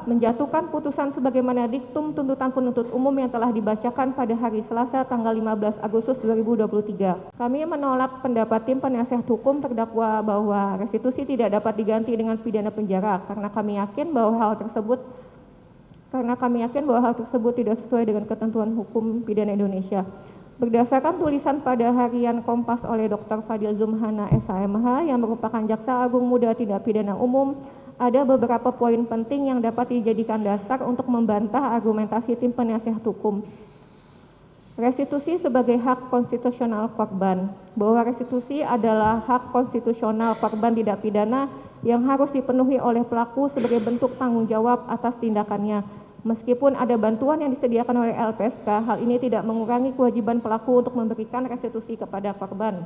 menjatuhkan putusan sebagaimana diktum tuntutan penuntut umum yang telah dibacakan pada hari Selasa tanggal 15 Agustus 2023. Kami menolak pendapat tim penasihat hukum terdakwa bahwa restitusi tidak dapat diganti dengan pidana penjara karena kami yakin bahwa hal tersebut tidak sesuai dengan ketentuan hukum pidana Indonesia. Berdasarkan tulisan pada harian Kompas oleh Dr. Fadil Zumhana SHMH yang merupakan Jaksa Agung Muda Tindak Pidana Umum, ada beberapa poin penting yang dapat dijadikan dasar untuk membantah argumentasi tim penasihat hukum. Restitusi sebagai hak konstitusional korban, bahwa restitusi adalah hak konstitusional korban tindak pidana yang harus dipenuhi oleh pelaku sebagai bentuk tanggung jawab atas tindakannya. Meskipun ada bantuan yang disediakan oleh LPSK, hal ini tidak mengurangi kewajiban pelaku untuk memberikan restitusi kepada korban.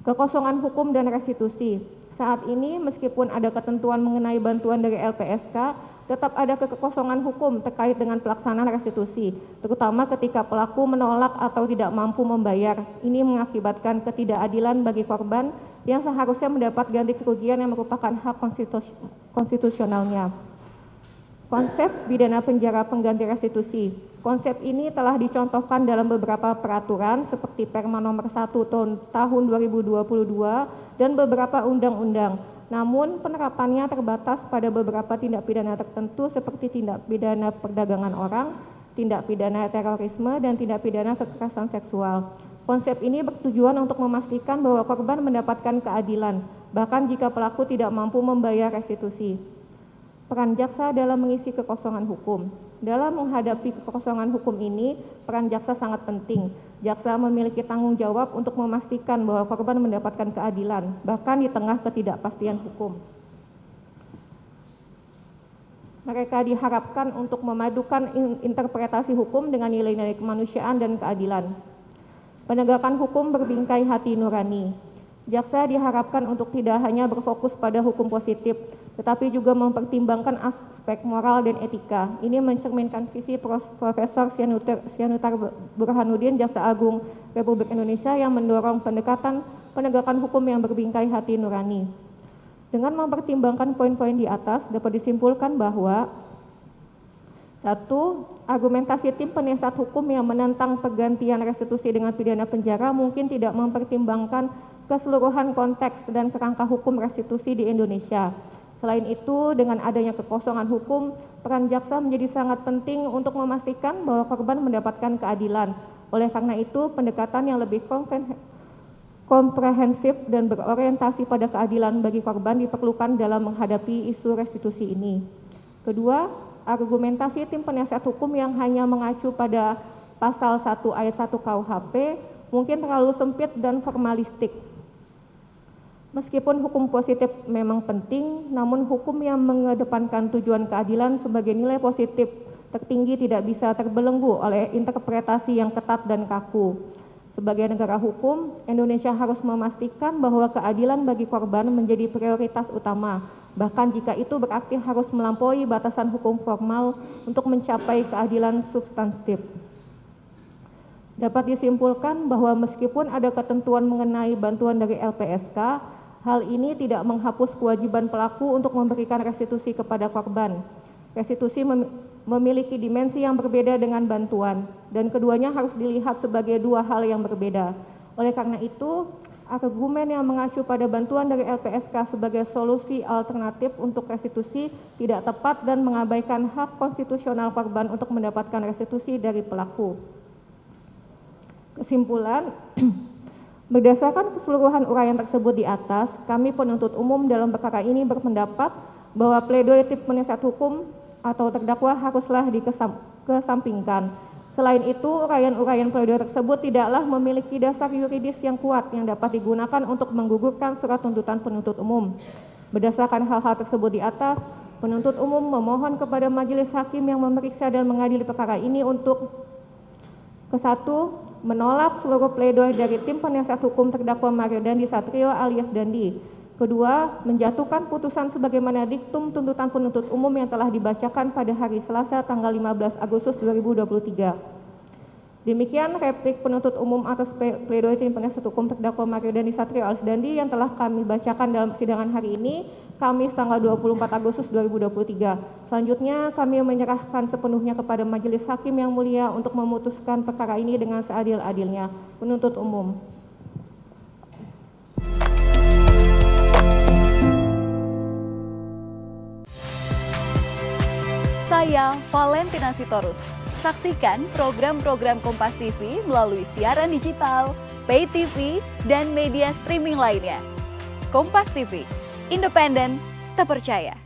Kekosongan hukum dan restitusi. Saat ini meskipun ada ketentuan mengenai bantuan dari LPSK, tetap ada kekosongan hukum terkait dengan pelaksanaan restitusi, terutama ketika pelaku menolak atau tidak mampu membayar. Ini mengakibatkan ketidakadilan bagi korban yang seharusnya mendapat ganti kerugian yang merupakan hak konstitusionalnya. Konsep pidana penjara pengganti restitusi. Konsep ini telah dicontohkan dalam beberapa peraturan seperti Perma nomor 1 tahun 2022 dan beberapa undang-undang. Namun penerapannya terbatas pada beberapa tindak pidana tertentu seperti tindak pidana perdagangan orang, tindak pidana terorisme, dan tindak pidana kekerasan seksual. Konsep ini bertujuan untuk memastikan bahwa korban mendapatkan keadilan, bahkan jika pelaku tidak mampu membayar restitusi. Peran jaksa dalam mengisi kekosongan hukum. Dalam menghadapi kekosongan hukum ini, peran jaksa sangat penting. Jaksa memiliki tanggung jawab untuk memastikan bahwa korban mendapatkan keadilan, bahkan di tengah ketidakpastian hukum. Mereka diharapkan untuk memadukan interpretasi hukum dengan nilai-nilai kemanusiaan dan keadilan. Penegakan hukum berbingkai hati nurani. Jaksa diharapkan untuk tidak hanya berfokus pada hukum positif, tetapi juga mempertimbangkan aspek moral dan etika. Ini mencerminkan visi Profesor Sianutar Burhanuddin, Jaksa Agung Republik Indonesia, yang mendorong pendekatan penegakan hukum yang berbingkai hati nurani. Dengan mempertimbangkan poin-poin di atas, dapat disimpulkan bahwa 1. Argumentasi tim penasihat hukum yang menentang pergantian restitusi dengan pidana penjara mungkin tidak mempertimbangkan keseluruhan konteks dan kerangka hukum restitusi di Indonesia. Selain itu, dengan adanya kekosongan hukum, peran jaksa menjadi sangat penting untuk memastikan bahwa korban mendapatkan keadilan. Oleh karena itu, pendekatan yang lebih komprehensif dan berorientasi pada keadilan bagi korban diperlukan dalam menghadapi isu restitusi ini. Kedua, argumentasi tim penasihat hukum yang hanya mengacu pada pasal 1 ayat 1 KUHP mungkin terlalu sempit dan formalistik. Meskipun hukum positif memang penting, namun hukum yang mengedepankan tujuan keadilan sebagai nilai positif tertinggi tidak bisa terbelenggu oleh interpretasi yang ketat dan kaku. Sebagai negara hukum, Indonesia harus memastikan bahwa keadilan bagi korban menjadi prioritas utama, bahkan jika itu berarti harus melampaui batasan hukum formal untuk mencapai keadilan substantif. Dapat disimpulkan bahwa meskipun ada ketentuan mengenai bantuan dari LPSK, hal ini tidak menghapus kewajiban pelaku untuk memberikan restitusi kepada korban. Restitusi memiliki dimensi yang berbeda dengan bantuan, dan keduanya harus dilihat sebagai dua hal yang berbeda. Oleh karena itu, argumen yang mengacu pada bantuan dari LPSK sebagai solusi alternatif untuk restitusi tidak tepat dan mengabaikan hak konstitusional korban untuk mendapatkan restitusi dari pelaku. Kesimpulan, berdasarkan keseluruhan uraian tersebut di atas, kami penuntut umum dalam perkara ini berpendapat bahwa pledoi tim penasihat hukum atau terdakwa haruslah dikesampingkan. Selain itu, uraian-uraian pledoi tersebut tidaklah memiliki dasar yuridis yang kuat yang dapat digunakan untuk menggugurkan surat tuntutan penuntut umum. Berdasarkan hal-hal tersebut di atas, penuntut umum memohon kepada majelis hakim yang memeriksa dan mengadili perkara ini untuk ke-1, menolak seluruh pledoi dari tim penasihat hukum terdakwa Mario Dandi Satrio alias Dandi. Kedua, menjatuhkan putusan sebagaimana diktum tuntutan penuntut umum yang telah dibacakan pada hari Selasa tanggal 15 Agustus 2023. Demikian replik penuntut umum atas pledoi tim penasihat hukum terdakwa Mario Dandi Satrio alias Dandi yang telah kami bacakan dalam persidangan hari ini. Kamis tanggal 24 Agustus 2023. Selanjutnya kami menyerahkan sepenuhnya kepada Majelis Hakim yang mulia untuk memutuskan perkara ini dengan seadil-adilnya. Penuntut umum. Saya Valentina Sitorus. Saksikan program-program Kompas TV melalui siaran digital, pay TV, dan media streaming lainnya. Kompas TV, independen, terpercaya.